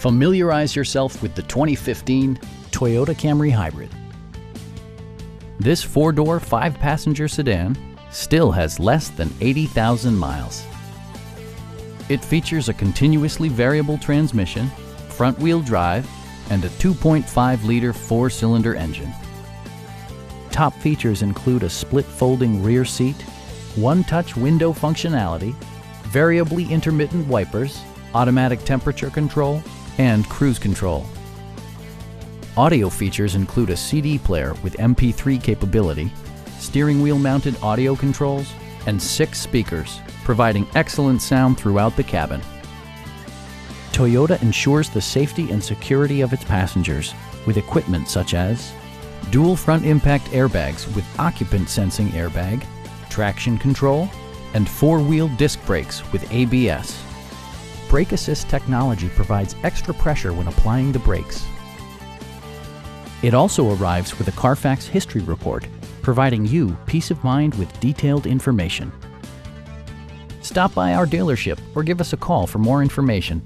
Familiarize yourself with the 2015 Toyota Camry Hybrid. This four-door, five-passenger sedan still has less than 80,000 miles. It features a continuously variable transmission, front-wheel drive, and a 2.5-liter four-cylinder engine. Top features include a split folding rear seat, one-touch window functionality, variably intermittent wipers, automatic temperature control, and cruise control. Audio features include a CD player with MP3 capability, steering wheel mounted audio controls, and 6 speakers, providing excellent sound throughout the cabin. Toyota ensures the safety and security of its passengers with equipment such as dual front impact airbags with occupant sensing airbag, traction control, and four-wheel disc brakes with ABS. Brake assist technology provides extra pressure when applying the brakes. It also arrives with a Carfax history report, providing you peace of mind with detailed information. Stop by our dealership or give us a call for more information.